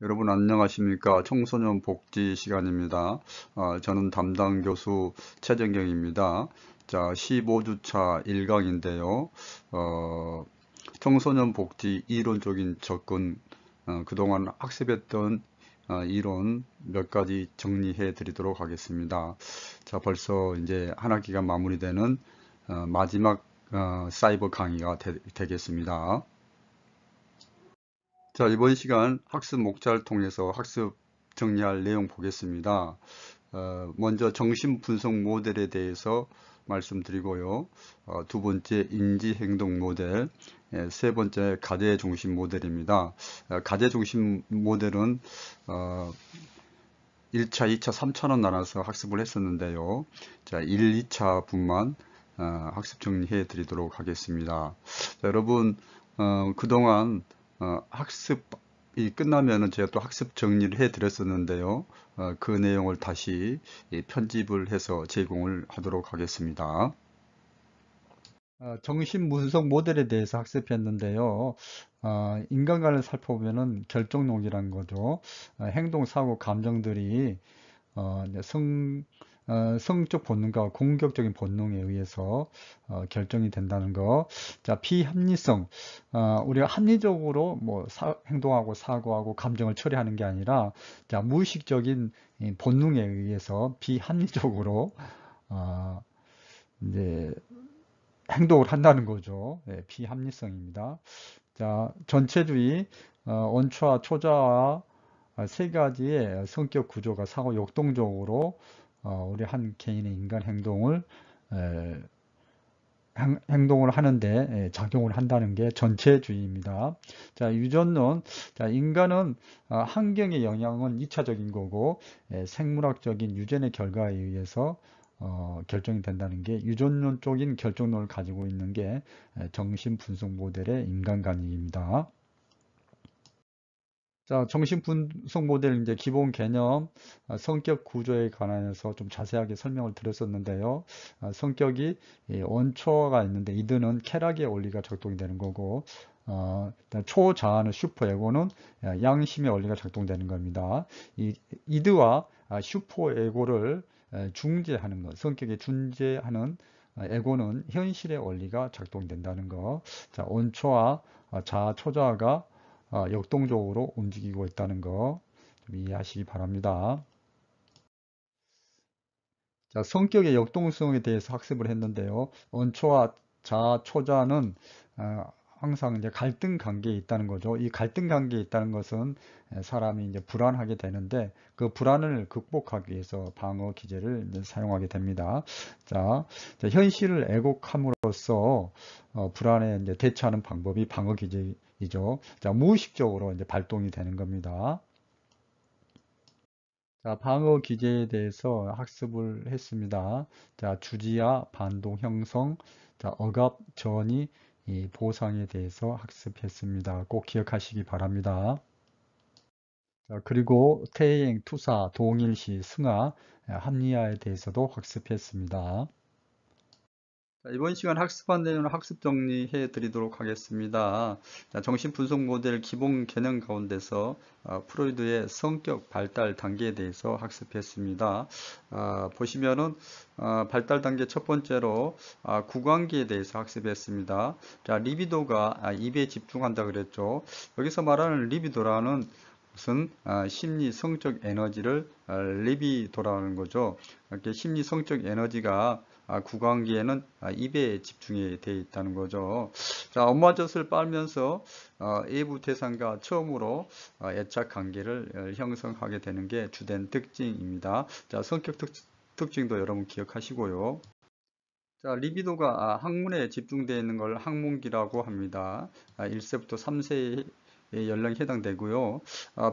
여러분 안녕하십니까? 청소년 복지 시간입니다. 저는 담당 교수 최정경입니다. 자, 15주차 1강인데요. 청소년 복지 이론적인 접근, 그동안 학습했던 이론 몇 가지 정리해 드리도록 하겠습니다. 자, 벌써 이제 한 학기가 마무리되는 마지막 사이버 강의가 되겠습니다. 자, 이번 시간 학습 목차를 통해서 학습 정리할 내용 보겠습니다. 먼저 정신 분석 모델에 대해서 말씀드리고요. 두 번째 인지 행동 모델, 세 번째 가제 중심 모델입니다. 가제 중심 모델은 1차, 2차, 3차로 나눠서 학습을 했었는데요. 자, 1, 2차 분만 학습 정리해 드리도록 하겠습니다. 자, 여러분 그동안 학습이 끝나면은 제가 또 학습 정리를 해 드렸었는데요. 그 내용을 다시 편집을 해서 제공을 하도록 하겠습니다. 정신 분석 모델에 대해서 학습했는데요. 인간관을 살펴보면은 결정론이라는 거죠. 행동, 사고, 감정들이 이제 성적 본능과 공격적인 본능에 의해서 결정이 된다는 거. 자, 비합리성. 우리가 합리적으로 뭐 행동하고 사고하고 감정을 처리하는 게 아니라, 자, 무의식적인 이 본능에 의해서 비합리적으로 어, 이제 행동을 한다는 거죠. 예, 비합리성입니다. 자, 전체주의, 원초와 초자와 세 가지의 성격 구조가 상호 역동적으로 우리 한 개인의 인간 에, 행동을 하는데 작용을 한다는 게 전체주의입니다. 자, 유전론. 자, 인간은 환경의 영향은 2차적인 거고 생물학적인 유전의 결과에 의해서 결정이 된다는 게 유전론 쪽인 결정론을 가지고 있는 게 정신 분석 모델의 인간관이입니다. 자, 정신 분석 모델 이제 기본 개념, 성격 구조에 관해서 좀 자세하게 설명을 드렸었는데요. 성격이 원초가 있는데 이드는 쾌락의 원리가 작동이 되는 거고, 일단 초자아는 슈퍼에고는 양심의 원리가 작동되는 겁니다. 이 이드와 슈퍼에고를 중재하는 것, 성격에 중재하는 에고는 현실의 원리가 작동된다는 거. 자, 원초와 자아, 초자아가 역동적으로 움직이고 있다는 거 좀 이해하시기 바랍니다. 자, 성격의 역동성에 대해서 학습을 했는데요. 원초와 자아, 초자는 항상 이제 갈등 관계에 있다는 거죠. 이 갈등 관계에 있다는 것은 사람이 이제 불안하게 되는데 그 불안을 극복하기 위해서 방어 기제를 이제 사용하게 됩니다. 자, 현실을 애곡함으로써 불안에 이제 대처하는 방법이 방어 기제이죠. 자, 무의식적으로 이제 발동이 되는 겁니다. 자, 방어 기제에 대해서 학습을 했습니다. 자, 주지와 반동 형성, 자, 억압, 전이, 이 보상에 대해서 학습했습니다. 꼭 기억하시기 바랍니다. 자, 그리고 퇴행, 투사, 동일시, 승하, 합리화에 대해서도 학습했습니다. 자, 이번 시간 학습한 내용을 학습 정리해 드리도록 하겠습니다. 자, 정신분석 모델 기본 개념 가운데서 프로이드의 성격 발달 단계에 대해서 학습했습니다. 보시면은 발달 단계 첫 번째로 구강기에 대해서 학습했습니다. 자, 리비도가 입에 집중한다 그랬죠. 여기서 말하는 리비도라는 것은 심리 성적 에너지를 리비도라는 거죠. 이렇게 심리 성적 에너지가 구강기에는 입에 집중이 되어 있다는 거죠. 자, 엄마 젖을 빨면서 외부 대상과 처음으로 애착 관계를 형성하게 되는 게 주된 특징입니다. 자, 성격 특징도 여러분 기억하시고요. 자, 리비도가 항문에 집중되어 있는 걸 항문기라고 합니다. 1세부터 3세의 연령에 해당되고요.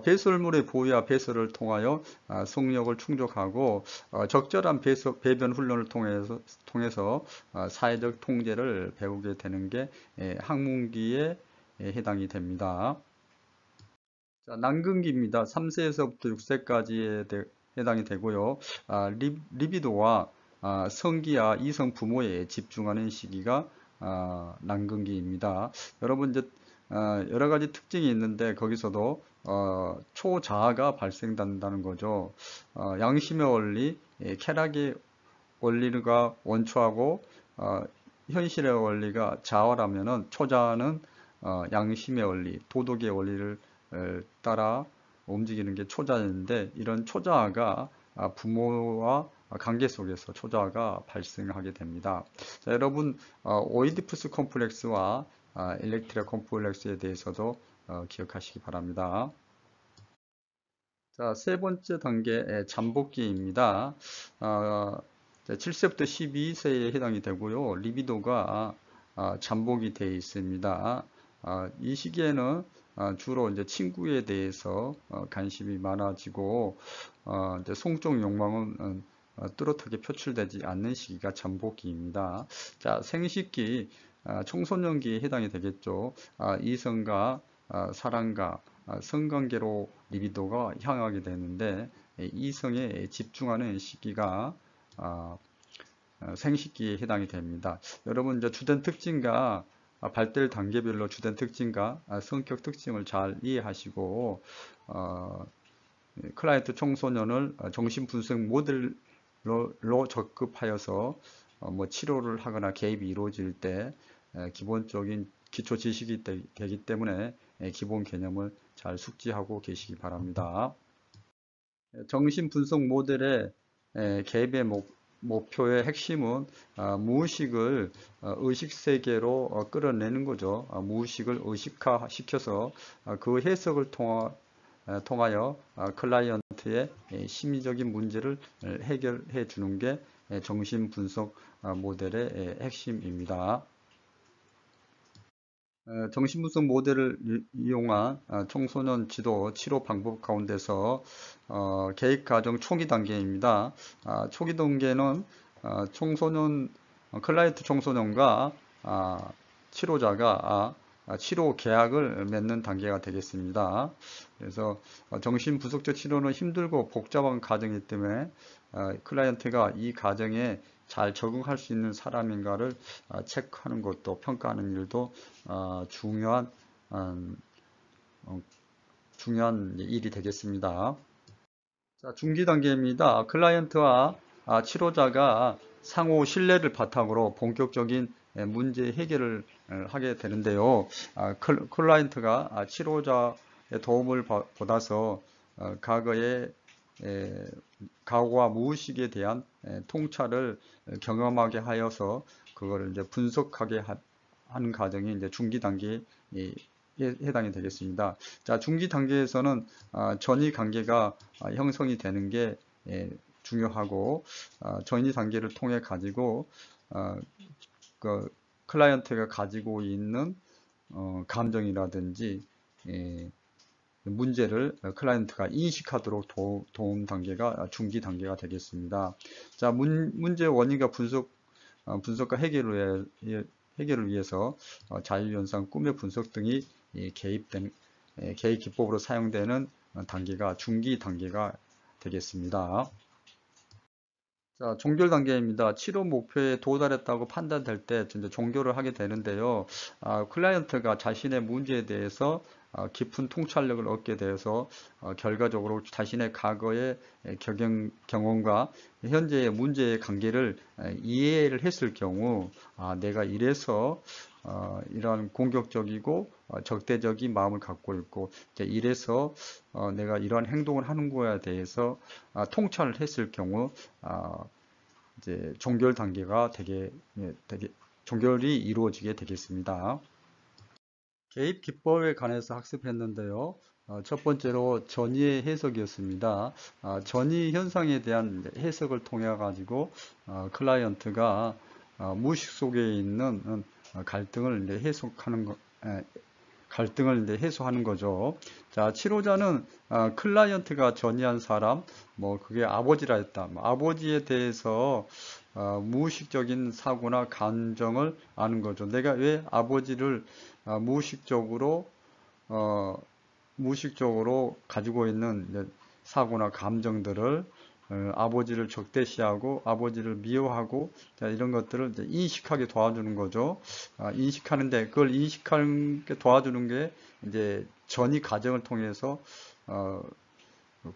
배설물의 보유와 배설을 통하여 속력을 충족하고 적절한 배변 훈련을 통해서 사회적 통제를 배우게 되는 게 항문기에 해당이 됩니다. 자, 난근기입니다. 3세에서부터 6세까지에 해당이 되고요. 리비도와 성기와 이성 부모에 집중하는 시기가 난근기입니다. 여러분 이제 여러 가지 특징이 있는데 거기서도 초자아가 발생된다는 거죠. 양심의 원리, 쾌락의 원리가 원초하고 현실의 원리가 자아라면은 초자아는 양심의 원리, 도덕의 원리를 따라 움직이는 게 초자아인데 이런 초자아가 부모와 관계 속에서 초자아가 발생하게 됩니다. 자, 여러분 오이디푸스 콤플렉스와 일렉트라 콤플렉스에 대해서도 기억하시기 바랍니다. 자, 세 번째 단계 잠복기입니다. 7세부터 12세에 해당이 되고요. 리비도가 잠복이 되어 있습니다. 이 시기에는 주로 이제 친구에 대해서 관심이 많아지고 이제 성적 욕망은 뚜렷하게 표출되지 않는 시기가 잠복기입니다. 자, 생식기, 청소년기에 해당이 되겠죠. 이성과 사랑과 성관계로 리비도가 향하게 되는데 이성에 집중하는 시기가 생식기에 해당이 됩니다. 여러분 이제 주된 특징과 발달 단계별로 주된 특징과 성격 특징을 잘 이해하시고 클라이언트 청소년을 정신분석 모델로 접근하여서 뭐 치료를 하거나 개입이 이루어질 때 기본적인 기초 지식이 되기 때문에 기본 개념을 잘 숙지하고 계시기 바랍니다. 정신분석 모델의 개입의 목표의 핵심은 무의식을 의식세계로 끌어내는 거죠. 무의식을 의식화시켜서 그 해석을 통하여 클라이언트의 심리적인 문제를 해결해 주는 게 정신분석 모델의 핵심입니다. 정신분석 모델을 이용한 청소년 지도 치료 방법 가운데서 계획 과정 초기 단계입니다. 초기 단계는 청소년 클라이언트 청소년과 치료자가 치료 계약을 맺는 단계가 되겠습니다. 그래서 정신분석적 치료는 힘들고 복잡한 과정이기 때문에 클라이언트가 이 과정에 잘 적응할 수 있는 사람인가를 체크하는 것도 평가하는 일도 중요한 일이 되겠습니다. 자, 중기 단계입니다. 클라이언트와 치료자가 상호 신뢰를 바탕으로 본격적인 문제 해결을 하게 되는데요. 클라이언트가 치료자의 도움을 받아서 과거의 과거와 무의식에 대한 통찰을 경험하게 하여서 그거를 이제 분석하게 하는 과정이 이제 중기 단계에 해당이 되겠습니다. 자, 중기 단계에서는 전이 관계가 형성이 되는 게 중요하고 전이 단계를 통해 가지고 그 클라이언트가 가지고 있는 감정이라든지 문제를 클라이언트가 인식하도록 도움 단계가 중기 단계가 되겠습니다. 자, 문제 원인과 분석과 해결을 위해서 자율연상, 꿈의 분석 등이 개입 기법으로 사용되는 단계가 중기 단계가 되겠습니다. 자, 종결 단계입니다. 치료 목표에 도달했다고 판단될 때 이제 종결을 하게 되는데요. 클라이언트가 자신의 문제에 대해서 깊은 통찰력을 얻게 되어서 결과적으로 자신의 과거의 경험과 현재의 문제의 관계를 이해를 했을 경우 내가 이래서 이러한 공격적이고 적대적인 마음을 갖고 있고 이래서 내가 이러한 행동을 하는 거에 대해서 통찰을 했을 경우 이제 종결 단계가 종결이 이루어지게 되겠습니다. 개입 기법에 관해서 학습했는데요. 첫 번째로 전이의 해석이었습니다. 전이 현상에 대한 해석을 통해 가지고 클라이언트가 무의식 속에 있는 갈등을 이제 해소하는 거죠. 자, 치료자는 클라이언트가 전이한 사람, 뭐 그게 아버지라 했다. 아버지에 대해서 무의식적인 사고나 감정을 아는 거죠. 내가 왜 아버지를 무의식적으로 가지고 있는 사고나 감정들을 아버지를 적대시하고 아버지를 미워하고 이런 것들을 이제 인식하게 도와주는 거죠. 인식하는데 그걸 인식하는 게 도와주는 게 이제 전이 과정을 통해서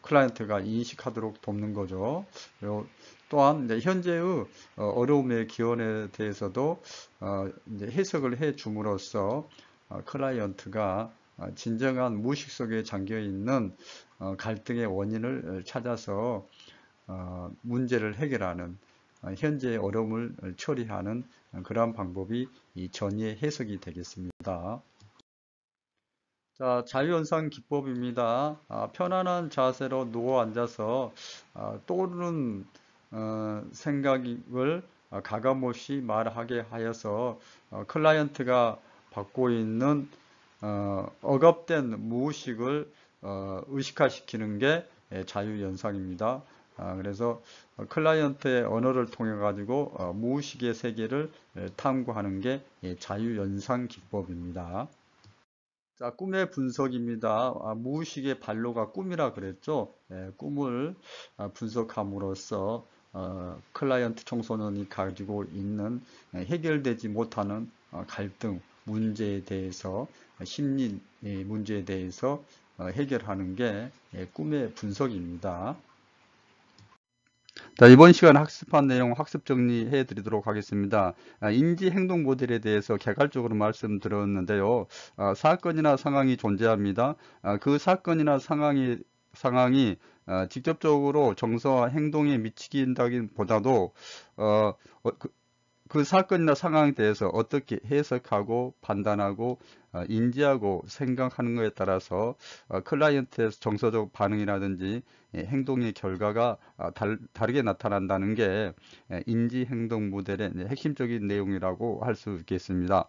클라이언트가 인식하도록 돕는 거죠. 그리고 또한 이제 현재의 어려움의 기원에 대해서도 이제 해석을 해 줌으로써 클라이언트가 진정한 무의식 속에 잠겨 있는 갈등의 원인을 찾아서 문제를 해결하는 현재의 어려움을 처리하는 그러한 방법이 이 전이의 해석이 되겠습니다. 자, 자유현상 기법입니다. 편안한 자세로 누워 앉아서 떠오르는 생각을 가감없이 말하게 하여서 클라이언트가 받고 있는 억압된 무의식을 의식화시키는 게 자유연상입니다. 그래서 클라이언트의 언어를 통해 가지고 무의식의 세계를 탐구하는 게 자유연상 기법입니다. 자, 꿈의 분석입니다. 무의식의 반로가 꿈이라 그랬죠. 꿈을 분석함으로써 클라이언트 청소년이 가지고 있는 해결되지 못하는 갈등, 문제에 대해서 심리 문제에 대해서 해결하는 게 꿈의 분석입니다. 자, 이번 시간 학습한 내용 학습 정리해 드리도록 하겠습니다. 인지 행동 모델에 대해서 개괄적으로 말씀드렸는데요. 사건이나 상황이 존재합니다. 그 사건이나 상황이 직접적으로 정서와 행동에 미치긴다기보다도 그 사건이나 상황에 대해서 어떻게 해석하고 판단하고 인지하고 생각하는 것에 따라서 클라이언트의 정서적 반응이라든지 행동의 결과가 다르게 나타난다는 게 인지 행동 모델의 핵심적인 내용이라고 할 수 있겠습니다.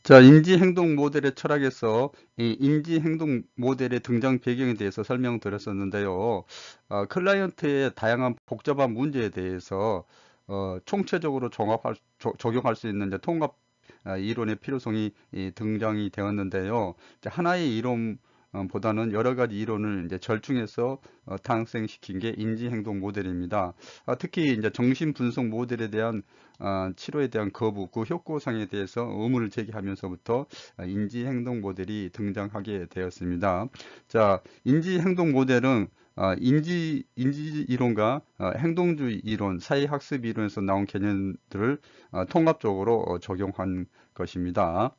자, 인지 행동 모델의 철학에서 이 인지 행동 모델의 등장 배경에 대해서 설명드렸었는데요. 클라이언트의 다양한 복잡한 문제에 대해서 총체적으로 적용할 수 있는 이제 통합 이론의 필요성이 등장이 되었는데요. 하나의 이론보다는 여러 가지 이론을 이제 절충해서 탄생시킨 게 인지행동 모델입니다. 특히 이제 정신분석 모델에 대한 치료에 대한 거부, 그 효과상에 대해서 의문을 제기하면서부터 인지행동 모델이 등장하게 되었습니다. 자, 인지행동 모델은 인지 이론과 행동주의 이론, 사회학습 이론에서 나온 개념들을 통합적으로 적용한 것입니다.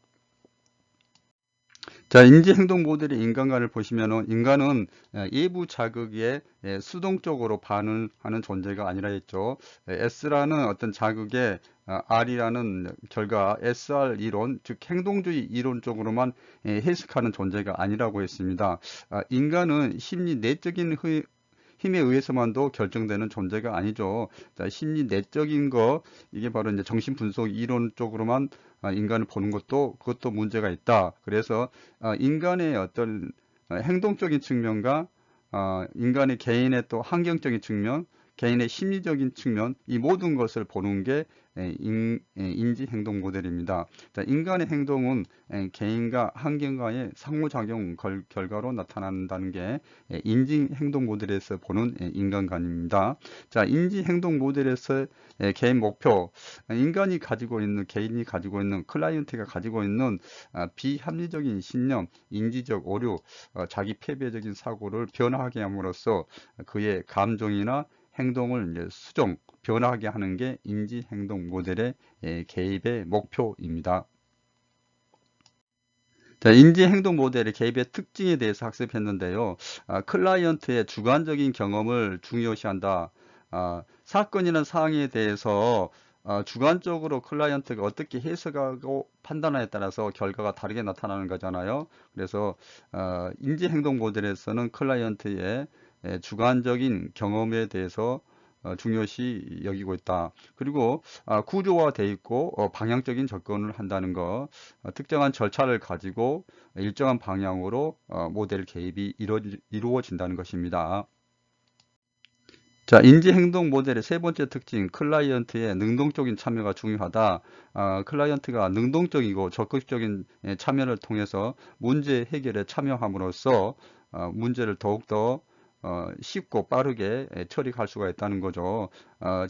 자, 인지행동 모델의 인간관을 보시면은 인간은 외부 자극에 수동적으로 반응하는 존재가 아니라 했죠. S라는 어떤 자극에 R이라는 결과 SR 이론, 즉 행동주의 이론 쪽으로만 해석하는 존재가 아니라고 했습니다. 인간은 심리 내적인 힘에 의해서만도 결정되는 존재가 아니죠. 자, 심리 내적인 거, 이게 바로 이제 정신분석 이론 쪽으로만 인간을 보는 그것도 문제가 있다. 그래서 인간의 어떤 행동적인 측면과 인간의 개인의 또 환경적인 측면, 개인의 심리적인 측면, 이 모든 것을 보는 게 인지행동 모델입니다. 자, 인간의 행동은 개인과 환경과의 상호작용 결과로 나타난다는 게 인지행동 모델에서 보는 인간관입니다. 자, 인지행동 모델에서 개인 목표, 인간이 가지고 있는, 개인이 가지고 있는, 클라이언트가 가지고 있는 비합리적인 신념, 인지적 오류, 자기 패배적인 사고를 변화하게 함으로써 그의 감정이나 행동을 이제 변화하게 하는 게 인지행동 모델의 개입의 목표입니다. 자, 인지행동 모델의 개입의 특징에 대해서 학습했는데요. 클라이언트의 주관적인 경험을 중요시한다. 사건이나 상황에 대해서 주관적으로 클라이언트가 어떻게 해석하고 판단하에 따라서 결과가 다르게 나타나는 거잖아요. 그래서 인지행동 모델에서는 클라이언트의 주관적인 경험에 대해서 중요시 여기고 있다. 그리고 구조화되어 있고 방향적인 접근을 한다는 거, 특정한 절차를 가지고 일정한 방향으로 모델 개입이 이루어진다는 것입니다. 자, 인지행동 모델의 세 번째 특징, 클라이언트의 능동적인 참여가 중요하다. 클라이언트가 능동적이고 적극적인 참여를 통해서 문제 해결에 참여함으로써 문제를 더욱더 쉽고 빠르게 처리할 수가 있다는 거죠.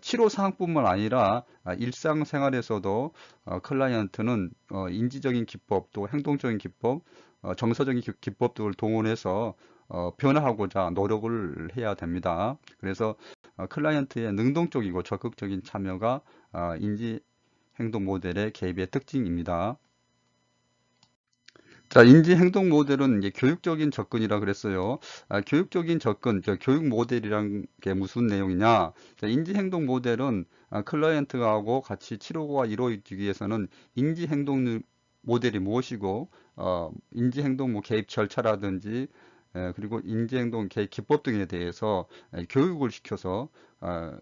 치료 사항뿐만 아니라 일상생활에서도 클라이언트는 인지적인 기법, 또 행동적인 기법, 정서적인 기법들을 동원해서 변화하고자 노력을 해야 됩니다. 그래서 클라이언트의 능동적이고 적극적인 참여가 인지 행동 모델의 개입의 특징입니다. 자, 인지 행동 모델은 이제 교육적인 접근이라 그랬어요. 교육적인 접근, 교육 모델이란 게 무슨 내용이냐? 자, 인지 행동 모델은 클라이언트하고 같이 치료가 이루어지기 위해서는 인지 행동 모델이 무엇이고, 인지 행동 뭐 개입 절차라든지, 그리고 인지 행동 개입 기법 등에 대해서 교육을 시켜서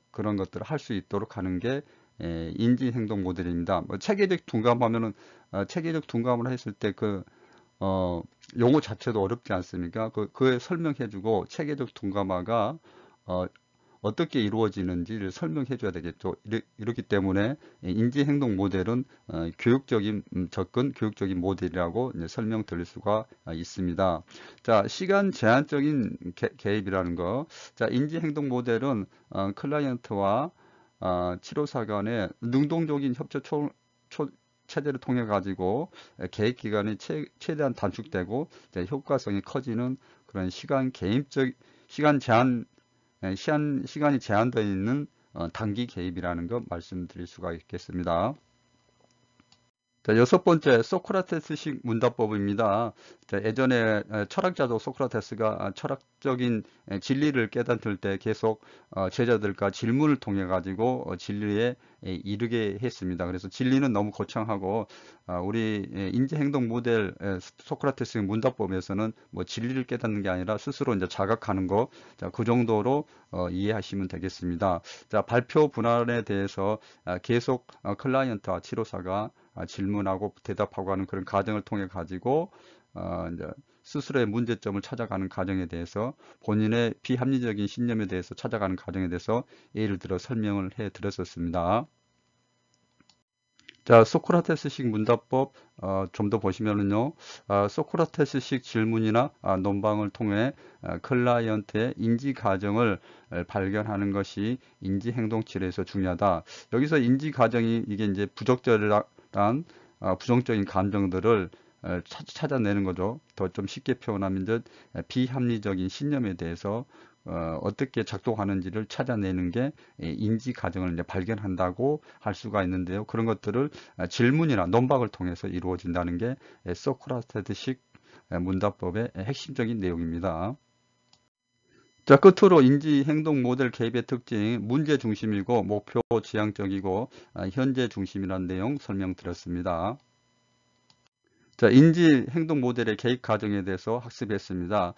그런 것들을 할 수 있도록 하는 게 인지 행동 모델입니다. 뭐 체계적 둔감하면은 체계적 둔감을 했을 때 용어 자체도 어렵지 않습니까? 그에 설명해주고 체계적 둔감화가 어, 어떻게 이루어지는지를 설명해 줘야 되겠죠. 이렇기 때문에 인지행동 모델은 교육적인 접근, 교육적인 모델이라고 이제 설명드릴 수가 있습니다. 자, 시간 제한적인 개입이라는 거. 자, 인지행동 모델은 클라이언트와 치료사 간의 능동적인 협조 체제를 통해 가지고 계획 기간이 최대한 단축되고 효과성이 커지는 그런 시간 제한 시간이 제한되어 있는 단기 개입이라는 것 말씀드릴 수가 있겠습니다. 자, 여섯 번째, 소크라테스식 문답법입니다. 자, 예전에 철학자도 소크라테스가 철학적인 진리를 깨닫을 때 계속 제자들과 질문을 통해 가지고 진리에 이르게 했습니다. 그래서 진리는 너무 거창하고 우리 인지행동 모델 소크라테스 문답법에서는 뭐 진리를 깨닫는 게 아니라 스스로 이제 자각하는 거, 자, 그 정도로 이해하시면 되겠습니다. 자, 발표 분할에 대해서 계속 클라이언트와 치료사가 질문하고 대답하고 하는 그런 과정을 통해 가지고 이제 스스로의 문제점을 찾아가는 과정에 대해서 본인의 비합리적인 신념에 대해서 찾아가는 과정에 대해서 예를 들어 설명을 해 드렸었습니다. 자, 소크라테스식 문답법 좀 더 보시면은요, 소크라테스식 질문이나 논방을 통해 클라이언트의 인지 과정을 발견하는 것이 인지 행동 치료에서 중요하다. 여기서 인지 과정이 이게 이제 부적절한 부정적인 감정들을 찾아내는 거죠. 더 좀 쉽게 표현하면 이제 비합리적인 신념에 대해서 어떻게 작동하는지를 찾아내는 게 인지 과정을 이제 발견한다고 할 수가 있는데요. 그런 것들을 질문이나 논박을 통해서 이루어진다는 게 소크라테스식 문답법의 핵심적인 내용입니다. 자, 끝으로 인지 행동 모델 개입의 특징, 문제 중심이고 목표 지향적이고 현재 중심이라는 내용 설명드렸습니다. 자, 인지 행동 모델의 개입 과정에 대해서 학습했습니다.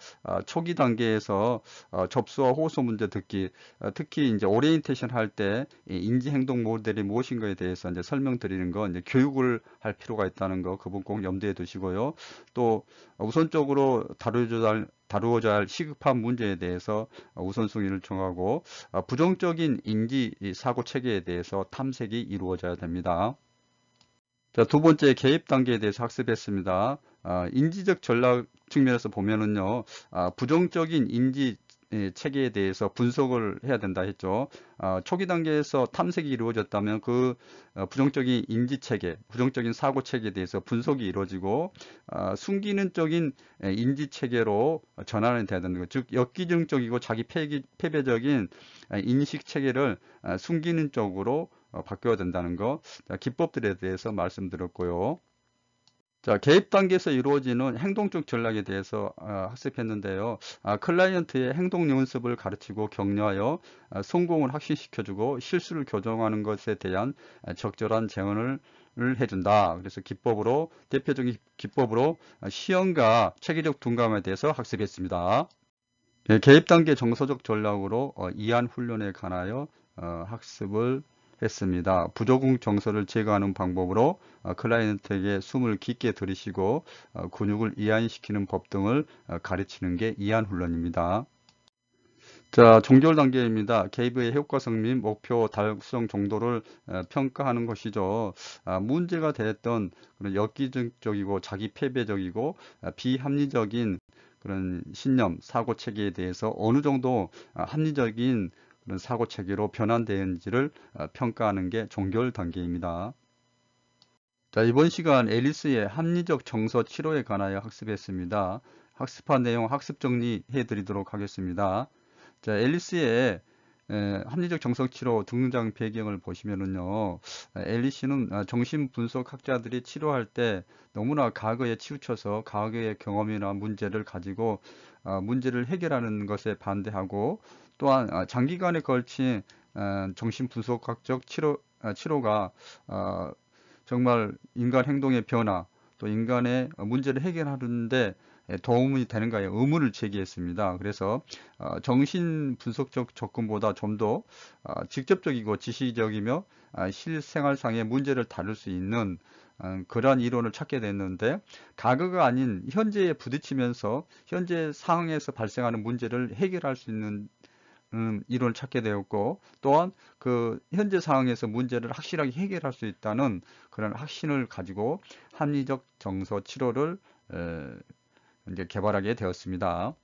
초기 단계에서 접수와 호소 문제 듣기, 특히 이제 오리엔테이션 할 때 인지 행동 모델이 무엇인가에 대해서 이제 설명드리는 거, 이제 교육을 할 필요가 있다는 거, 그 부분 꼭 염두에 두시고요. 또 우선적으로 다루어져야 할 시급한 문제에 대해서 우선순위를 정하고 부정적인 인지 사고 체계에 대해서 탐색이 이루어져야 됩니다. 자, 두 번째 개입 단계에 대해서 학습했습니다. 인지적 전략 측면에서 보면은요, 부정적인 인지 체계에 대해서 분석을 해야 된다 했죠. 초기 단계에서 탐색이 이루어졌다면 그 부정적인 인지 체계, 부정적인 사고 체계에 대해서 분석이 이루어지고 순기능적인 인지 체계로 전환이 돼야 되는 것. 즉 역기능적이고 자기 패배적인 인식 체계를 순기능적으로 바뀌어야 된다는 거. 자, 기법들에 대해서 말씀드렸고요. 자, 개입 단계에서 이루어지는 행동적 전략에 대해서 학습했는데요. 클라이언트의 행동 연습을 가르치고 격려하여 성공을 확신시켜주고 실수를 교정하는 것에 대한 적절한 제언을 해준다. 그래서 대표적인 기법으로 시험과 체계적 둔감에 대해서 학습했습니다. 예, 개입 단계 정서적 전략으로 이한 훈련에 관하여 학습을 했습니다. 부조국 정서를 제거하는 방법으로 클라이언트에게 숨을 깊게 들이쉬고 근육을 이완시키는 법 등을 가르치는 게 이한 훈련입니다. 자, 종결 단계입니다. 개입의 효과성 및 목표 달성 정도를 평가하는 것이죠. 문제가 됐던 그런 역기능적이고 자기 패배적이고 비합리적인 그런 신념, 사고 체계에 대해서 어느 정도 합리적인 그런 사고 체계로 변환되는지를 평가하는 게 종결 단계입니다. 자, 이번 시간 앨리스의 합리적 정서 치료에 관하여 학습했습니다. 학습한 내용 학습 정리해 드리도록 하겠습니다. 자, 앨리스의 합리적 정서 치료 등장 배경을 보시면은요, 앨리스는 정신분석학자들이 치료할 때 너무나 과거에 치우쳐서 과거의 경험이나 문제를 가지고 문제를 해결하는 것에 반대하고, 또한 장기간에 걸친 정신분석학적 치료가 정말 인간 행동의 변화, 또 인간의 문제를 해결하는데 도움이 되는가에 의문을 제기했습니다. 그래서 정신분석적 접근보다 좀 더 직접적이고 지시적이며 실생활상의 문제를 다룰 수 있는 그러한 이론을 찾게 됐는데, 과거가 아닌 현재에 부딪히면서 현재 상황에서 발생하는 문제를 해결할 수 있는 이론을 찾게 되었고, 또한 그 현재 상황에서 문제를 확실하게 해결할 수 있다는 그런 확신을 가지고 합리적 정서 치료를 이제 개발하게 되었습니다.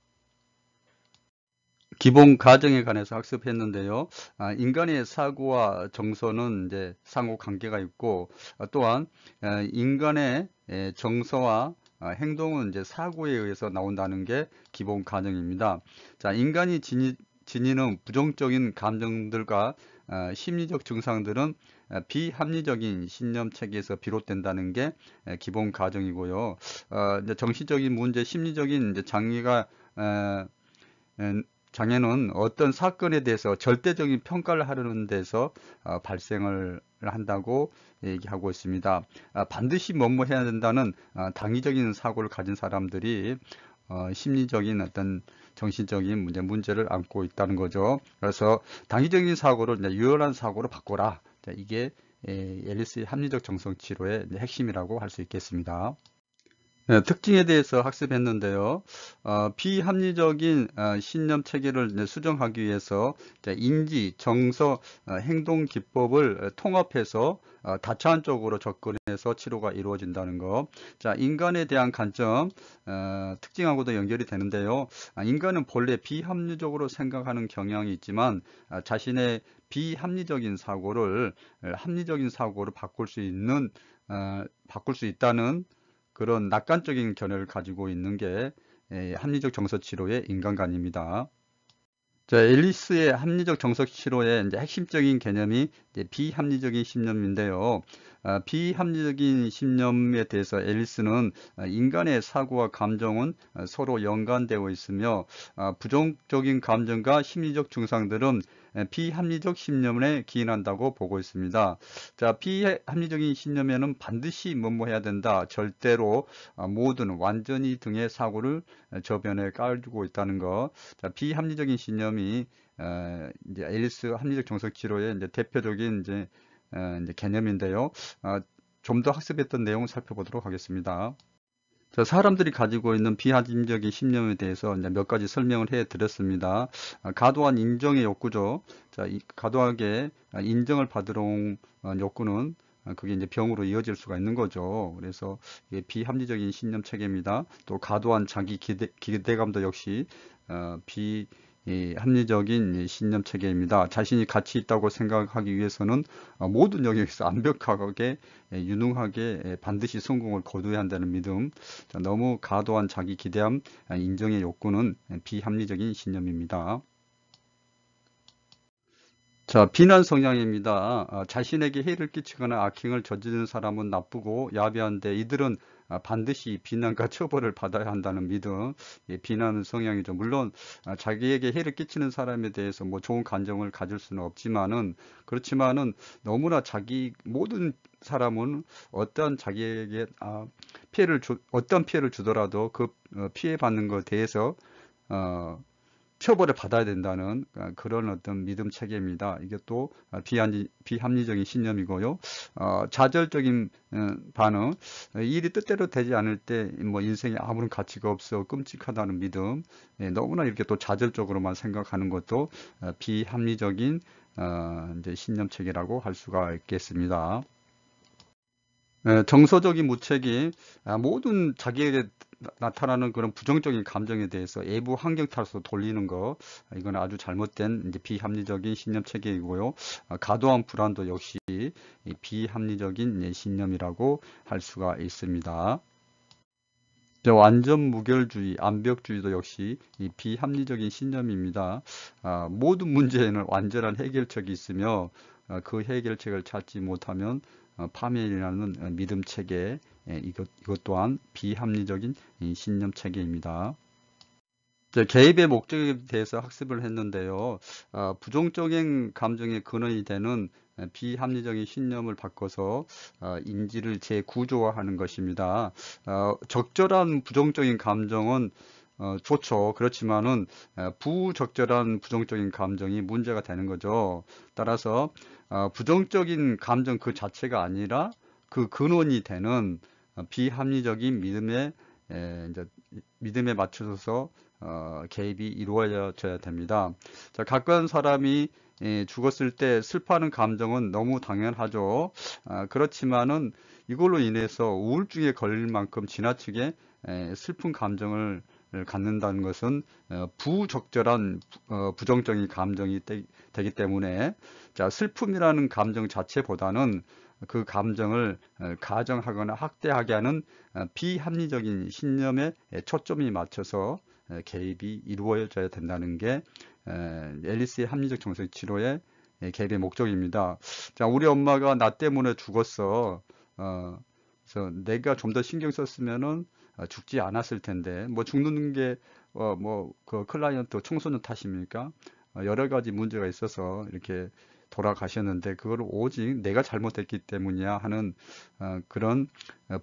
기본 가정에 관해서 학습했는데요. 인간의 사고와 정서는 이제 상호 관계가 있고, 또한 인간의 정서와 행동은 이제 사고에 의해서 나온다는 게 기본 가정입니다. 자, 인간이 지니는 부정적인 감정들과 심리적 증상들은 비합리적인 신념 체계에서 비롯된다는 게 기본 가정이고요. 이제 정신적인 문제, 심리적인 이제 장애는 어떤 사건에 대해서 절대적인 평가를 하려는 데서 발생을 한다고 얘기하고 있습니다. 반드시 뭐뭐 해야 된다는 당위적인 사고를 가진 사람들이 심리적인 어떤 정신적인 문제를 안고 있다는 거죠. 그래서 당위적인 사고를 이제 유연한 사고로 바꿔라. 자, 이게 앨리스의 합리적 정서 치료의 핵심이라고 할 수 있겠습니다. 특징에 대해서 학습했는데요. 비합리적인 신념 체계를 수정하기 위해서 인지, 정서, 행동 기법을 통합해서 다차원적으로 접근해서 치료가 이루어진다는 거. 자, 인간에 대한 관점, 특징하고도 연결이 되는데요. 인간은 본래 비합리적으로 생각하는 경향이 있지만 자신의 비합리적인 사고를 합리적인 사고로 바꿀 수 있다는 그런 낙관적인 견해를 가지고 있는 게 합리적 정서 치료의 인간관입니다. 자, 앨리스의 합리적 정서 치료의 이제 핵심적인 개념이 이제 비합리적인 신념인데요. 비합리적인 신념에 대해서 앨리스는 인간의 사고와 감정은 서로 연관되어 있으며 부정적인 감정과 심리적 증상들은 비합리적 신념에 기인한다고 보고 있습니다. 자, 비합리적인 신념에는 반드시 뭐뭐 해야 된다, 절대로, 모든, 완전히 등의 사고를 저변에 깔고 있다는 것. 자, 비합리적인 신념이 이제 앨리스 합리적 정석 치료의 이제 대표적인 이제 개념인데요. 좀 더 학습했던 내용을 살펴보도록 하겠습니다. 자, 사람들이 가지고 있는 비합리적인 신념에 대해서 이제 몇 가지 설명을 해 드렸습니다. 과도한 인정의 욕구죠. 자, 과도하게 인정을 받으러 온 욕구는 그게 이제 병으로 이어질 수가 있는 거죠. 그래서 이게 비합리적인 신념 체계입니다. 또 과도한 자기 기대감도 역시 합리적인 신념 체계입니다. 자신이 가치 있다고 생각하기 위해서는 모든 영역에서 완벽하게, 유능하게 반드시 성공을 거두어야 한다는 믿음. 자, 너무 과도한 자기 기대함, 인정의 욕구는 비합리적인 신념입니다. 자, 비난 성향입니다. 자신에게 해를 끼치거나 악행을 저지르는 사람은 나쁘고 야비한데 이들은 반드시 비난과 처벌을 받아야 한다는 믿음. 예, 비난 성향이죠. 물론 자기에게 해를 끼치는 사람에 대해서 뭐 좋은 감정을 가질 수는 없지만은, 그렇지만은 너무나 모든 사람은 어떤 자기에게 어떤 피해를 주더라도 그 피해 받는 것에 대해서 어, 처벌을 받아야 된다는 그런 어떤 믿음 체계입니다. 이게 또 비합리적인 신념이고요. 좌절적인 반응, 일이 뜻대로 되지 않을 때 뭐 인생에 아무런 가치가 없어 끔찍하다는 믿음, 너무나 이렇게 또 좌절적으로만 생각하는 것도 비합리적인 이제 신념 체계라고 할 수가 있겠습니다. 정서적인 무책임, 모든 자기에게 나타나는 그런 부정적인 감정에 대해서 외부 환경 탓으로 돌리는 거, 이건 아주 잘못된 이제 비합리적인 신념 체계이고요. 과도한 불안도 역시 이 비합리적인 신념이라고 할 수가 있습니다. 완전 무결주의, 암벽주의도 역시 이 비합리적인 신념입니다. 모든 문제에는 완전한 해결책이 있으며 그 해결책을 찾지 못하면 파멸이라는 믿음 체계, 이것 또한 비합리적인 이 신념 체계입니다. 개입의 목적에 대해서 학습을 했는데요. 부정적인 감정의 근원이 되는 비합리적인 신념을 바꿔서 인지를 재구조화하는 것입니다. 적절한 부정적인 감정은 좋죠. 그렇지만은 부적절한 부정적인 감정이 문제가 되는 거죠. 따라서 부정적인 감정 그 자체가 아니라 그 근원이 되는 비합리적인 이제 믿음에 맞춰서 개입이 이루어져야 됩니다. 자, 가까운 사람이 죽었을 때 슬퍼하는 감정은 너무 당연하죠. 그렇지만은 이걸로 인해서 우울증에 걸릴 만큼 지나치게 슬픈 감정을 갖는다는 것은 부적절한 부정적인 감정이 되기 때문에, 자, 슬픔이라는 감정 자체보다는 그 감정을 가정하거나 학대하게 하는 비합리적인 신념에 초점이 맞춰서 개입이 이루어져야 된다는 게 앨리스의 합리적 정서의 치료의 개입의 목적입니다. 자, 우리 엄마가 나 때문에 죽었어. 그래서 내가 좀 더 신경 썼으면은 죽지 않았을 텐데, 뭐 죽는 게 뭐 그 클라이언트 청소년 탓입니까? 여러 가지 문제가 있어서 이렇게 돌아가셨는데 그걸 오직 내가 잘못했기 때문이야 하는 그런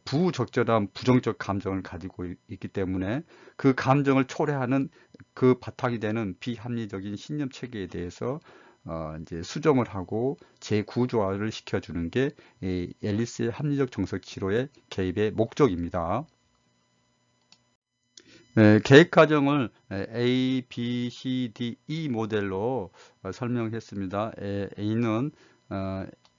부적절한 부정적 감정을 가지고 있기 때문에 그 감정을 초래하는 그 바탕이 되는 비합리적인 신념 체계에 대해서 이제 수정을 하고 재구조화를 시켜주는 게 이 앨리스의 합리적 정석 치료의 개입의 목적입니다. 계획 과정을 A, B, C, D, E 모델로 설명했습니다. A는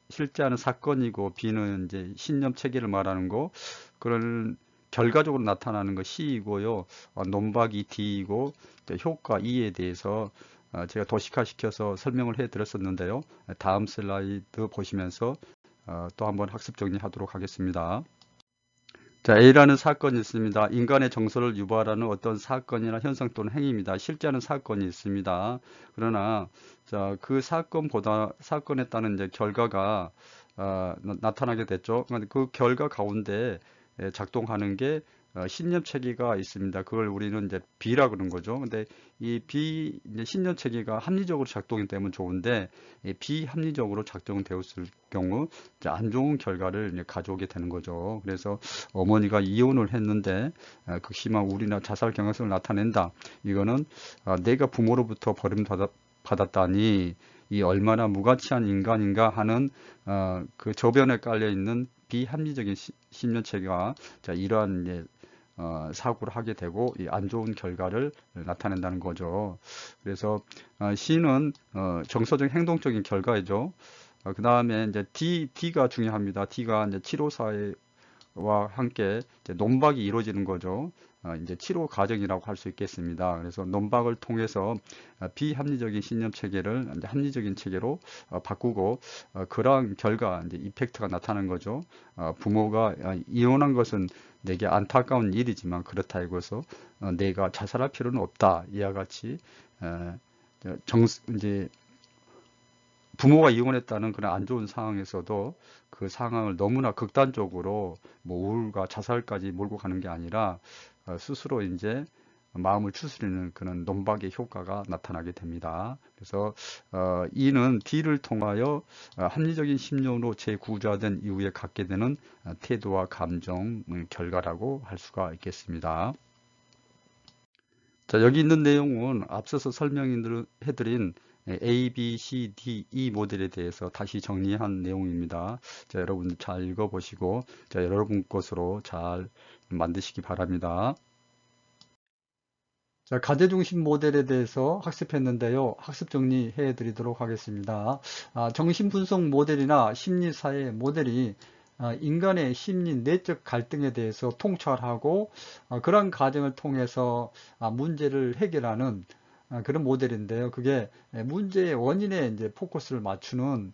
실제하는 사건이고, B는 이제 신념 체계를 말하는 거, 그런 결과적으로 나타나는 거 C이고요. 논박이 D이고, 효과 E에 대해서 제가 도식화시켜서 설명을 해 드렸었는데요. 다음 슬라이드 보시면서 또 한번 학습 정리하도록 하겠습니다. 자, A라는 사건이 있습니다. 인간의 정서를 유발하는 어떤 사건이나 현상 또는 행위입니다. 실제하는 사건이 있습니다. 그러나 자, 그 사건에 따른 이제 결과가 나타나게 됐죠. 그런데 그 결과 가운데 작동하는 게 신념 체계가 있습니다. 그걸 우리는 이제 B라 그러는 거죠. 근데 이 이제 신념 체계가 합리적으로 작동이 되면 좋은데 비합리적으로 작동되었을 경우 이제 안 좋은 결과를 이제 가져오게 되는 거죠. 그래서 어머니가 이혼을 했는데 극심한 우울이나 자살 경향성을 나타낸다. 이거는 내가 부모로부터 버림받았다니 이 얼마나 무가치한 인간인가 하는 그 저변에 깔려 있는 비합리적인 신념 체계가 자, 이러한 이제 사고를 하게 되고 이 안 좋은 결과를 나타낸다는 거죠. 그래서 C는 정서적 행동적인 결과이죠. 그 다음에 이제 D가 중요합니다. D가 이제 치료사와 함께 이제 논박이 이루어지는 거죠. 이제 치료 과정이라고 할 수 있겠습니다. 그래서 논박을 통해서 비합리적인 신념 체계를 이제 합리적인 체계로 바꾸고 그러한 결과 이제 이펙트가 나타나는 거죠. 부모가 이혼한 것은 내게 안타까운 일이지만 그렇다 해서 내가 자살할 필요는 없다. 이와 같이 이제 부모가 이혼했다는 그런 안 좋은 상황에서도 그 상황을 너무나 극단적으로 뭐 우울과 자살까지 몰고 가는 게 아니라 스스로 이제 마음을 추스리는 그런 논박의 효과가 나타나게 됩니다. 그래서 E는 D를 통하여 합리적인 심령으로 재구조화된 이후에 갖게 되는 태도와 감정 결과라고 할 수가 있겠습니다. 자, 여기 있는 내용은 앞서서 설명해드린 A, B, C, D, E 모델에 대해서 다시 정리한 내용입니다. 자, 여러분 잘 읽어보시고 자, 여러분 것으로 잘 만드시기 바랍니다. 자, 가제중심 모델에 대해서 학습했는데요. 학습 정리해 드리도록 하겠습니다. 정신분석 모델이나 심리사회 모델이 인간의 심리, 내적 갈등에 대해서 통찰하고 그런 과정을 통해서 문제를 해결하는 그런 모델인데요. 그게 문제의 원인에 이제 포커스를 맞추는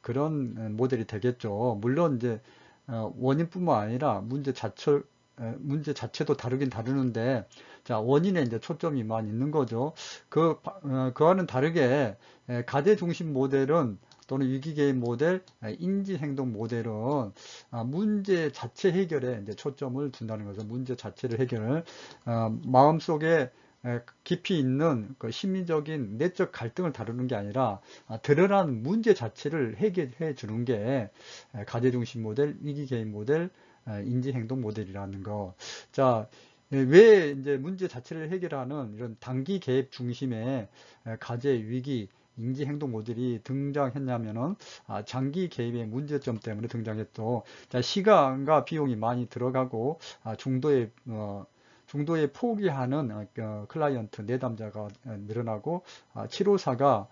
그런 모델이 되겠죠. 물론 이제 원인뿐만 아니라 문제 자체도 다르긴 다르는데, 자, 원인에 이제 초점이 많이 있는 거죠. 그와는 다르게 가제 중심 모델은 또는 위기개입 모델, 인지행동 모델은 문제 자체 해결에 이제 초점을 둔다는 거죠. 문제 자체를 해결을 마음속에 깊이 있는 그 심리적인 내적 갈등을 다루는 게 아니라 드러난 문제 자체를 해결해 주는 게 가제 중심 모델, 위기 개입 모델, 인지 행동 모델이라는 거. 자, 왜 이제 문제 자체를 해결하는 이런 단기 개입 중심의 가제, 위기, 인지 행동 모델이 등장했냐면은 장기 개입의 문제점 때문에 등장했죠. 자, 시간과 비용이 많이 들어가고 중도에 포기하는 클라이언트 내담자가 늘어나고 치료사가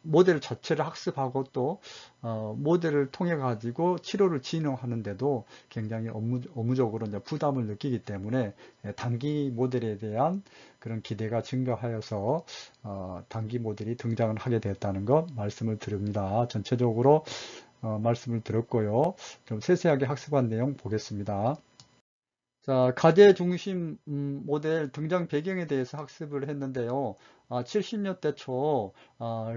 모델 자체를 학습하고 또 모델을 통해 가지고 치료를 진행하는데도 굉장히 업무적으로 이제 부담을 느끼기 때문에 단기 모델에 대한 그런 기대가 증가하여서 단기 모델이 등장을 하게 됐다는 것 말씀을 드립니다. 전체적으로 말씀을 드렸고요. 좀 세세하게 학습한 내용 보겠습니다. 자, 가제 중심 모델 등장 배경에 대해서 학습을 했는데요. 70년대 초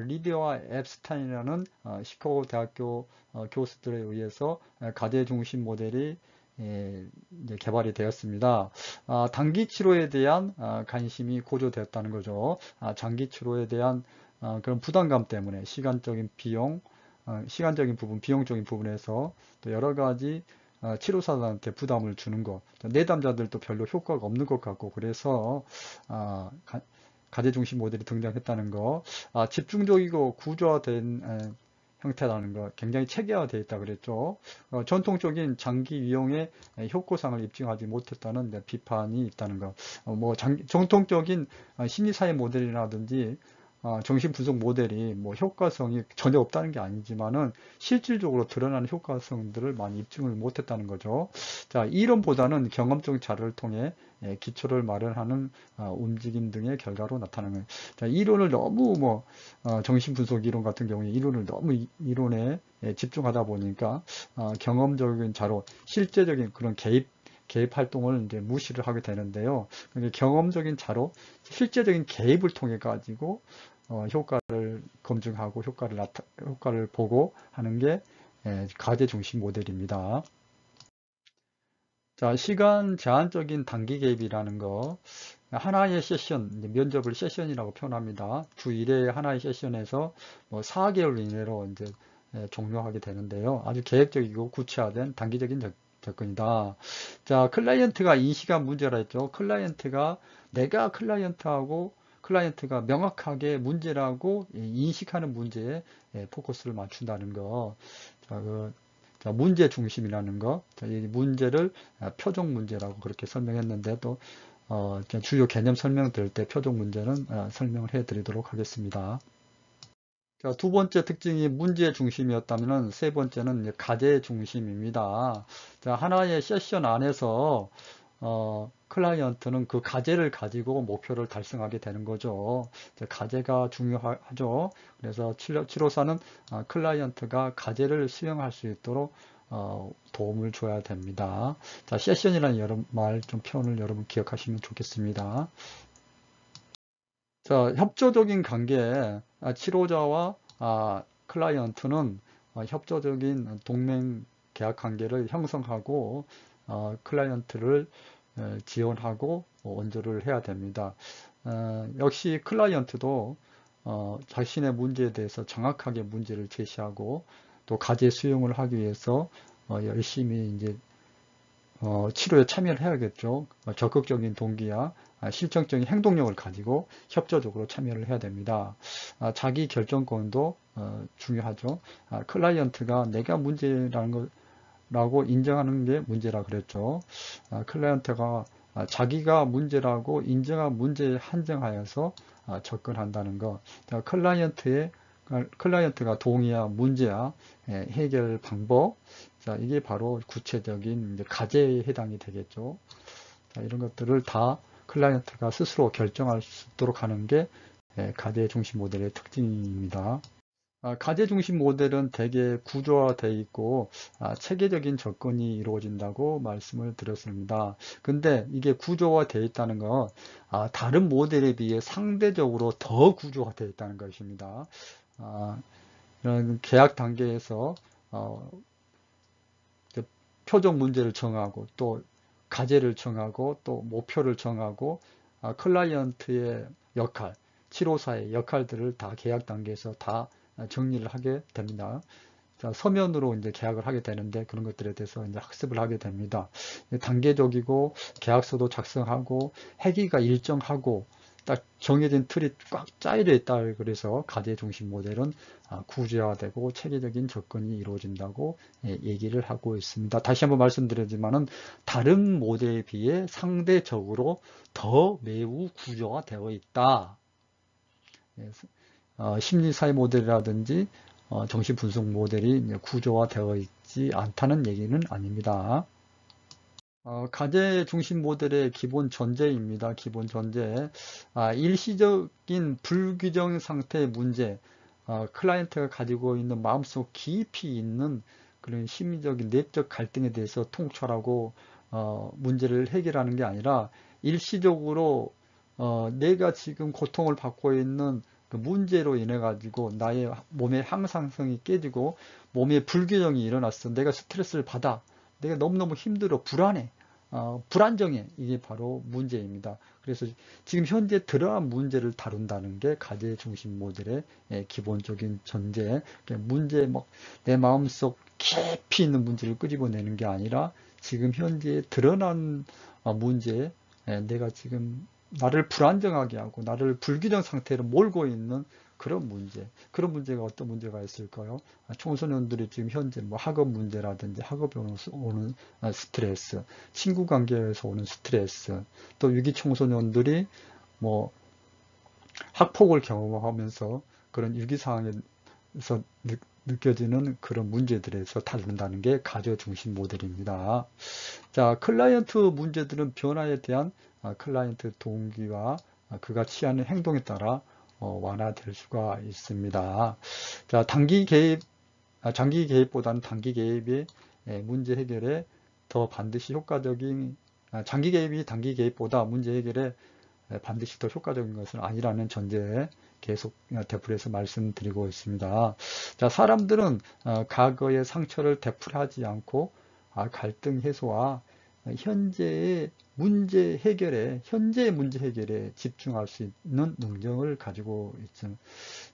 리디와 앱스타인이라는 시카고 대학교 교수들에 의해서 가제 중심 모델이 이제 개발이 되었습니다. 단기 치료에 대한 관심이 고조되었다는 거죠. 장기 치료에 대한 그런 부담감 때문에 시간적인 비용, 시간적인 부분, 비용적인 부분에서 또 여러 가지 치료사들한테 부담을 주는 것, 내담자들도 별로 효과가 없는 것 같고, 그래서 가제 중심 모델이 등장했다는 거, 집중적이고 구조화된 형태라는 거, 굉장히 체계화되어 있다 그랬죠. 전통적인 장기 이용의 효과상을 입증하지 못했다는 비판이 있다는 거. 정통적인 심리사회 모델이라든지 정신분석 모델이 뭐 효과성이 전혀 없다는 게 아니지만은 실질적으로 드러나는 효과성들을 많이 입증을 못했다는 거죠. 자, 이론보다는 경험적 자료를 통해 기초를 마련하는 움직임 등의 결과로 나타나는 거예요. 자, 이론을 너무 정신분석 이론 같은 경우에 이론을 너무 이론에 집중하다 보니까 경험적인 자료, 실제적인 그런 개입 활동을 이제 무시를 하게 되는데요. 경험적인 자료, 실제적인 개입을 통해 가지고 효과를 검증하고 효과를 보고 하는 게 가제 중심 모델입니다. 자, 시간 제한적인 단기 개입이라는 거, 하나의 세션, 면접을 세션이라고 표현합니다. 주 1회 하나의 세션에서 4개월 이내로 이제 종료하게 되는데요. 아주 계획적이고 구체화된 단기적인 접근이다. 자, 클라이언트가 인식한 문제라 했죠. 내가 클라이언트가 명확하게 문제라고 인식하는 문제에 포커스를 맞춘다는 거. 자, 문제 중심이라는 거. 자, 이 문제를 표적 문제라고 그렇게 설명했는데 또 주요 개념 설명 드릴 때 표적 문제는 설명을 해 드리도록 하겠습니다. 자, 두 번째 특징이 문제 중심이었다면 세 번째는 가제 중심입니다. 자, 하나의 세션 안에서 클라이언트는 그 가제를 가지고 목표를 달성하게 되는 거죠. 가제가 중요하죠. 그래서 치료사는 클라이언트가 가제를 수행할 수 있도록 도움을 줘야 됩니다. 자, 세션이라는 표현을 여러분 기억하시면 좋겠습니다. 자, 협조적인 관계, 치료자와 클라이언트는 협조적인 동맹 계약 관계를 형성하고 클라이언트를 지원하고 원조를 해야 됩니다. 역시 클라이언트도 자신의 문제에 대해서 정확하게 문제를 제시하고 또 가제 수용을 하기 위해서 열심히 이제 치료에 참여를 해야겠죠. 적극적인 동기야 실천적인 행동력을 가지고 협조적으로 참여를 해야 됩니다. 자기 결정권도 중요하죠. 클라이언트가 내가 문제라는 거라고 인정하는 게 문제라 그랬죠. 클라이언트가 자기가 문제라고 인정한 문제에 한정하여서 접근한다는 거. 클라이언트의 클라이언트가 동의야, 문제야, 해결 방법. 자, 이게 바로 구체적인 이제 과제에 해당이 되겠죠. 자, 이런 것들을 다 클라이언트가 스스로 결정할 수 있도록 하는 게 과제 중심 모델의 특징입니다. 과제 중심 모델은 대개 구조화되어 있고 체계적인 접근이 이루어진다고 말씀을 드렸습니다. 근데 이게 구조화되어 있다는 건 다른 모델에 비해 상대적으로 더 구조화되어 있다는 것입니다. 이런 계약 단계에서 어, 표적 문제를 정하고 또 과제를 정하고 또 목표를 정하고 클라이언트의 역할, 7호사의 역할들을 다 계약 단계에서 다 정리를 하게 됩니다. 자, 서면으로 이제 계약을 하게 되는데 그런 것들에 대해서 이제 학습을 하게 됩니다. 단계적이고 계약서도 작성하고 회기가 일정하고 딱 정해진 틀이 꽉 짜여져 있다. 그래서 과제 중심 모델은 구조화되고 체계적인 접근이 이루어진다고 얘기를 하고 있습니다. 다시 한번 말씀드리지만은 다른 모델에 비해 상대적으로 더 매우 구조화되어 있다. 심리사회 모델이라든지 정신분석 모델이 구조화되어 있지 않다는 얘기는 아닙니다. 과제 중심 모델의 기본 전제입니다. 기본 전제. 일시적인 불규정 상태의 문제, 클라이언트가 가지고 있는 마음속 깊이 있는 그런 심리적인 내적 갈등에 대해서 통찰하고 문제를 해결하는 게 아니라 일시적으로 내가 지금 고통을 받고 있는 그 문제로 인해 가지고 나의 몸의 항상성이 깨지고 몸에 불균형이 일어났어. 내가 스트레스를 받아. 내가 너무너무 힘들어. 불안해. 불안정해. 이게 바로 문제입니다. 그래서 지금 현재 드러난 문제를 다룬다는 게 과제 중심 모델의 기본적인 전제. 문제, 내 마음속 깊이 있는 문제를 끄집어내는 게 아니라 지금 현재 드러난 문제, 내가 지금 나를 불안정하게 하고 나를 불균형 상태로 몰고 있는 그런 문제. 그런 문제가 어떤 문제가 있을까요? 청소년들이 지금 현재 학업 문제라든지 학업에 오는 스트레스, 친구 관계에서 오는 스트레스, 또 위기 청소년들이 뭐 학폭을 경험하면서 그런 위기 상황에서 느껴지는 그런 문제들에서 다룬다는 게 가저 중심 모델입니다. 자, 클라이언트 문제들은 변화에 대한 클라이언트 동기와 그가 취하는 행동에 따라 완화될 수가 있습니다. 자, 장기 개입보다는 단기 개입이 문제 해결에 더 반드시 효과적인, 장기 개입이 단기 개입보다 문제 해결에 반드시 더 효과적인 것은 아니라는 전제에 계속 되풀이해서 말씀드리고 있습니다. 자, 사람들은 과거의 상처를 되풀이하지 않고 갈등 해소와 현재의 현재의 문제 해결에 집중할 수 있는 능력을 가지고 있죠.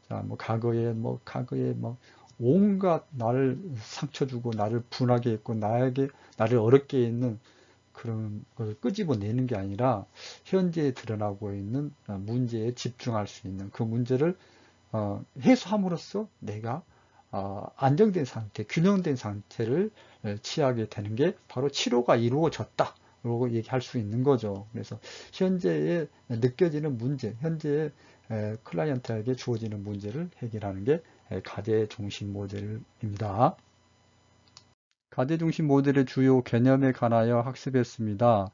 자, 과거에 온갖 나를 상처 주고 나를 분하게 했고 나를 어렵게 했는 그런 걸 끄집어내는 게 아니라 현재에 드러나고 있는 문제에 집중할 수 있는 그 문제를 해소함으로써 내가 안정된 상태, 균형된 상태를 취하게 되는 게 바로 치료가 이루어졌다. 라고 얘기할 수 있는 거죠. 그래서 현재에 느껴지는 문제, 현재의 클라이언트에게 주어지는 문제를 해결하는 게 과제 중심 모델입니다. 과제 중심 모델의 주요 개념에 관하여 학습했습니다.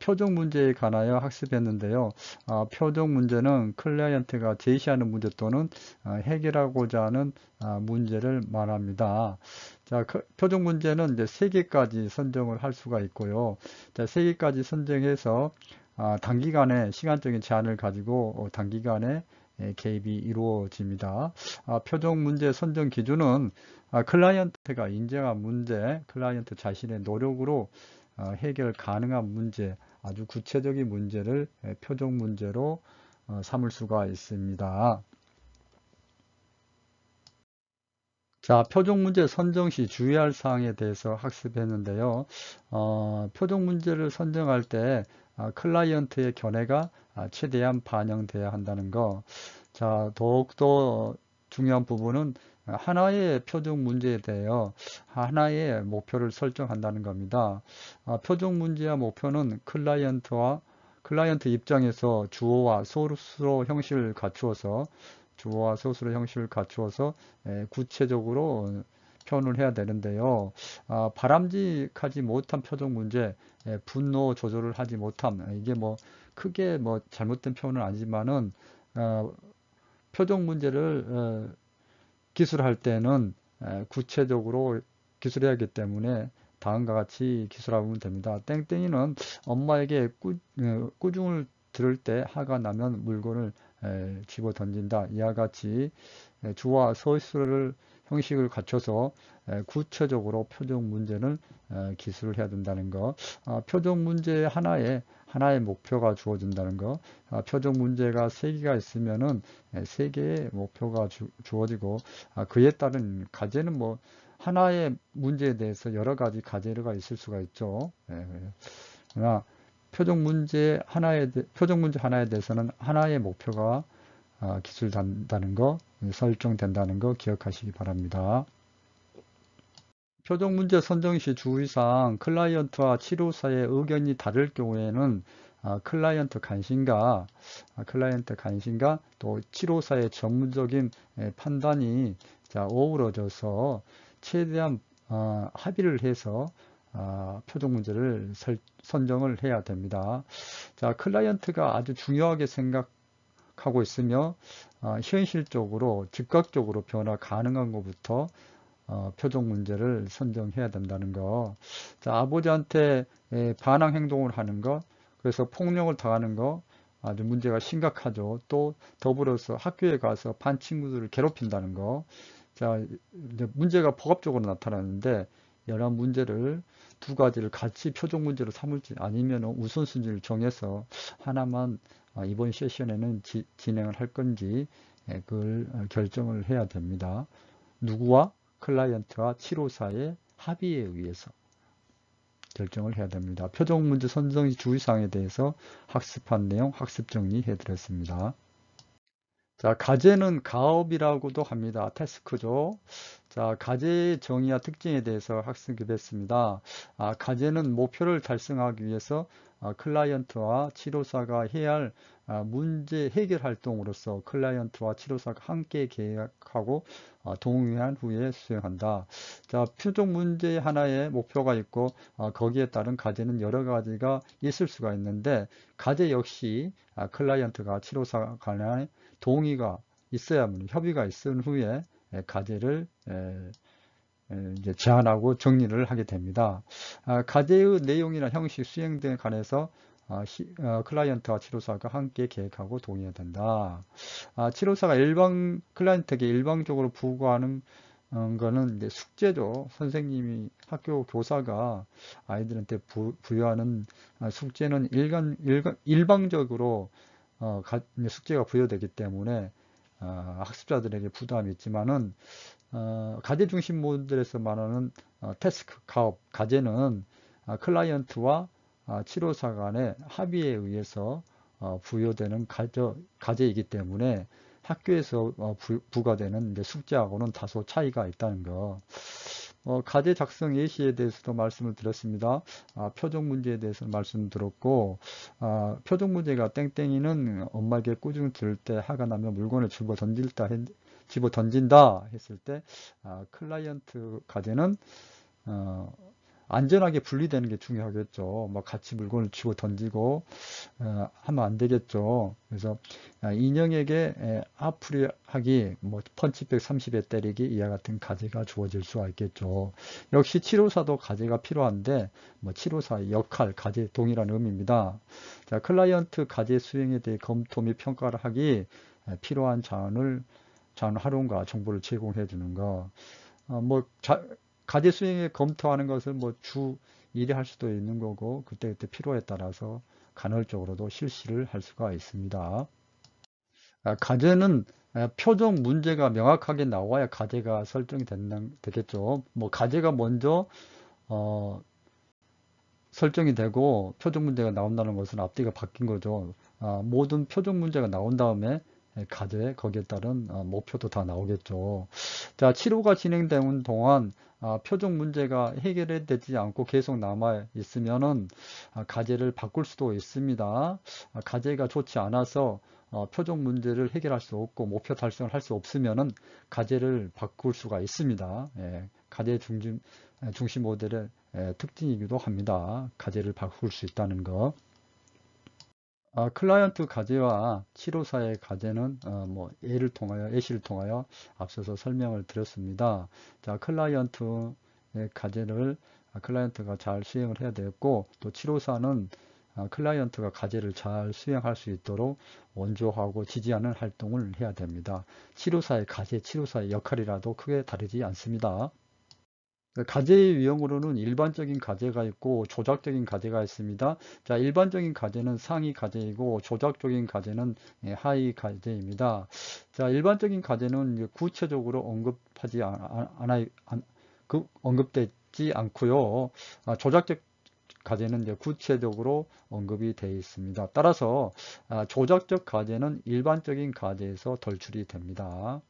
표적 문제에 관하여 학습했는데요. 표적 문제는 클라이언트가 제시하는 문제 또는 해결하고자 하는 문제를 말합니다. 자, 표적 문제는 이제 3개까지 선정을 할 수가 있고요. 자, 3개까지 선정해서 단기간에 시간적인 제한을 가지고 단기간에 개입이 이루어집니다. 표적 문제 선정 기준은 클라이언트가 인정한 문제, 클라이언트 자신의 노력으로 해결 가능한 문제, 아주 구체적인 문제를 표적 문제로 삼을 수가 있습니다. 자, 표적 문제 선정 시 주의할 사항에 대해서 학습했는데요. 표적 문제를 선정할 때 클라이언트의 견해가 최대한 반영돼야 한다는 거. 자, 더욱더 중요한 부분은 하나의 표적 문제에 대하여 하나의 목표를 설정한다는 겁니다. 표적 문제와 목표는 클라이언트 입장에서 주어와 소로 형식을 갖추어서 주어와 서술의 형식을 갖추어서 구체적으로 표현을 해야 되는데요. 바람직하지 못한 표정 문제, 분노 조절을 하지 못함. 이게 뭐 크게 뭐 잘못된 표현은 아니지만은 표정 문제를 기술할 때는 구체적으로 기술해야 하기 때문에 다음과 같이 기술하면 됩니다. 땡땡이는 엄마에게 꾸중을 들을 때 화가 나면 물건을 집어 던진다. 이와 같이 주어와 서술을 형식을 갖춰서 구체적으로 표정 문제는 기술을 해야 된다는 거. 표정 문제 하나의 목표가 주어진다는 거. 표정 문제가 3개가 있으면은 3개의 목표가 주어지고 그에 따른 과제는 뭐 하나의 문제에 대해서 여러 가지 과제가 있을 수가 있죠. 그러나 표정 문제 하나에 대해서는 하나의 목표가 기술된다는 거, 설정된다는 거 기억하시기 바랍니다. 표정 문제 선정 시 주의사항, 클라이언트와 치료사의 의견이 다를 경우에는 클라이언트 관심과 또 치료사의 전문적인 판단이 어우러져서 최대한 합의를 해서 표정 문제를 선정을 해야 됩니다. 자, 클라이언트가 아주 중요하게 생각하고 있으며 현실적으로 즉각적으로 변화 가능한 것부터 표정 문제를 선정해야 된다는 거. 자, 아버지한테 반항 행동을 하는 거, 그래서 폭력을 당하는 거 아주 문제가 심각하죠. 또 더불어서 학교에 가서 반 친구들을 괴롭힌다는 거. 자, 이제 문제가 복합적으로 나타나는데 여러 문제를 두 가지를 같이 표정 문제로 삼을지 아니면 우선순위를 정해서 하나만 이번 세션에는 진행을 할 건지 그걸 결정을 해야 됩니다. 누구와? 클라이언트와 치료사의 합의에 의해서 결정을 해야 됩니다. 표정 문제 선정 주의사항에 대해서 학습한 내용 학습 정리해 드렸습니다. 자, 과제는 가업이라고도 합니다. 태스크죠. 자, 과제의 정의와 특징에 대해서 학습했습니다. 과제는 목표를 달성하기 위해서 클라이언트와 치료사가 해야 할 문제 해결 활동으로서 클라이언트와 치료사가 함께 계획하고 동의한 후에 수행한다. 자, 표정 문제 하나의 목표가 있고 거기에 따른 과제는 여러 가지가 있을 수가 있는데 과제 역시 클라이언트가 치료사 간의 동의가 있어야만 협의가 있은 후에 과제를 이제 제안하고 정리를 하게 됩니다. 과제의 내용이나 형식 수행 등에 관해서 클라이언트와 치료사가 함께 계획하고 동의해야 된다. 치료사가 클라이언트에게 일방적으로 부과하는 거는 이제 숙제죠. 선생님이 학교 교사가 아이들한테 부여하는 숙제는 일방적으로 숙제가 부여되기 때문에 학습자들에게 부담이 있지만은 과제 중심 모델에서 말하는 태스크, 가업, 과제는 클라이언트와 치료사 간의 합의에 의해서 부여되는 과제이기 때문에 학교에서 부과되는 숙제하고는 다소 차이가 있다는 거. 과제 작성 예시에 대해서도 말씀을 드렸습니다. 표정 문제에 대해서 말씀드렸고 표정 문제가 땡땡이는 엄마에게 꾸중 들을 때 화가 나면 물건을 집어 던진다 했을 때 클라이언트 과제는 안전하게 분리되는 게 중요하겠죠. 뭐 같이 물건을 집어 던지고 하면 안 되겠죠. 그래서 인형에게 앞풀이 하기, 뭐 펀치백 30에 때리기 이와 같은 과제가 주어질 수가 있겠죠. 역시 치료사도 과제가 필요한데 뭐 치료사의 역할, 과제 동일한 의미입니다. 자, 클라이언트 과제 수행에 대해 검토 및 평가를 하기 필요한 자원 활용과 정보를 제공해 주는 거. 과제 수행에 검토하는 것을 뭐 주 1회 할 수도 있는 거고 그때그때 필요에 따라서 간헐적으로도 실시를 할 수가 있습니다. 과제는 표정 문제가 명확하게 나와야 과제가 설정이 되겠죠. 뭐 과제가 먼저 설정이 되고 표정 문제가 나온다는 것은 앞뒤가 바뀐 거죠. 모든 표정 문제가 나온 다음에 과제 거기에 따른 목표도 다 나오겠죠. 자, 치료가 진행되는 동안 표정 문제가 해결되지 않고 계속 남아 있으면은 과제를 바꿀 수도 있습니다. 과제가 좋지 않아서 표적 문제를 해결할 수 없고 목표 달성을 할 수 없으면은 과제를 바꿀 수가 있습니다. 예, 과제 중심 모델의 특징이기도 합니다. 과제를 바꿀 수 있다는 거. 클라이언트 과제와 치료사의 과제는 예시를 통하여 앞서서 설명을 드렸습니다. 자, 클라이언트의 과제를 클라이언트가 잘 수행을 해야 되겠고, 또 치료사는 클라이언트가 과제를 잘 수행할 수 있도록 원조하고 지지하는 활동을 해야 됩니다. 치료사의 과제, 치료사의 역할이라도 크게 다르지 않습니다. 과제의 유형으로는 일반적인 과제가 있고 조작적인 과제가 있습니다. 자, 일반적인 과제는 상위 과제이고 조작적인 과제는 하위 과제입니다. 자, 일반적인 과제는 구체적으로 언급되지 않고요. 조작적 과제는 이제 구체적으로 언급이 되어 있습니다. 따라서 조작적 과제는 일반적인 과제에서 덜출이 됩니다.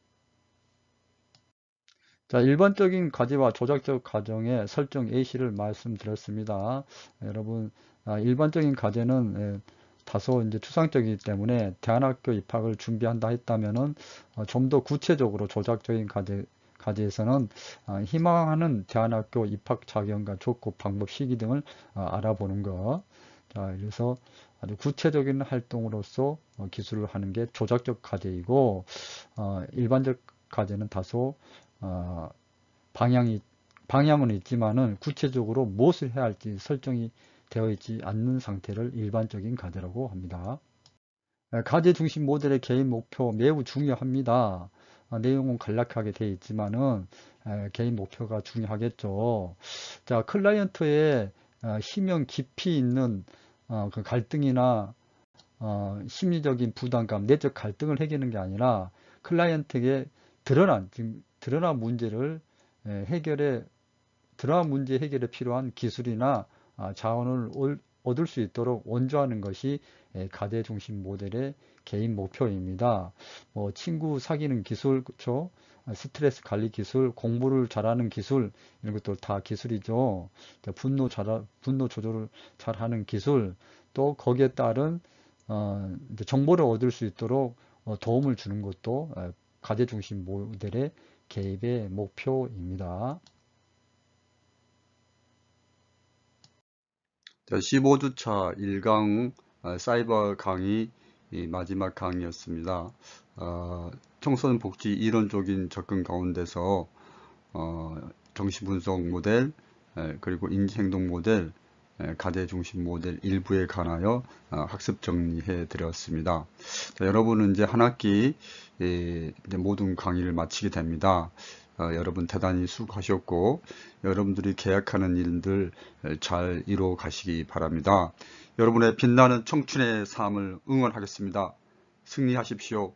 자, 일반적인 과제와 조작적 과정의 설정 예시를 말씀드렸습니다. 여러분, 일반적인 과제는 다소 이제 추상적이기 때문에 대안학교 입학을 준비한다 했다면은 좀 더 구체적으로 조작적인 과제에서는 희망하는 대안학교 입학 자격과 조건, 방법, 시기 등을 알아보는 것. 자, 그래서 아주 구체적인 활동으로서 기술을 하는 게 조작적 과제이고, 일반적 과제는 다소 어, 방향은 있지만은 구체적으로 무엇을 해야 할지 설정이 되어 있지 않는 상태를 일반적인 과제라고 합니다. 과제 중심 모델의 개인 목표 매우 중요합니다. 내용은 간략하게 되어 있지만은 개인 목표가 중요하겠죠. 자, 클라이언트의 심형 깊이 있는 그 갈등이나 심리적인 부담감, 내적 갈등을 해결하는 게 아니라 클라이언트에게 드러난 문제를 드러난 문제 해결에 필요한 기술이나 자원을 얻을 수 있도록 원조하는 것이 과제 중심 모델의 개인 목표입니다. 친구 사귀는 기술, 그렇죠? 스트레스 관리 기술, 공부를 잘하는 기술, 이런 것도 다 기술이죠. 분노 조절을 잘하는 기술, 또 거기에 따른 정보를 얻을 수 있도록 도움을 주는 것도 과제 중심 모델의 개입의 목표입니다. 자, 15주차 1강 사이버 강의 마지막 강의였습니다. 청소년 복지 이론적인 접근 가운데서 정시분석 모델, 그리고 인지행동 모델, 과제 중심 모델 일부에 관하여 학습 정리해 드렸습니다. 자, 여러분은 이제 한 학기 이제 모든 강의를 마치게 됩니다. 여러분 대단히 수고하셨고 여러분들이 계획하는 일들 잘 이루어 가시기 바랍니다. 여러분의 빛나는 청춘의 삶을 응원하겠습니다. 승리하십시오.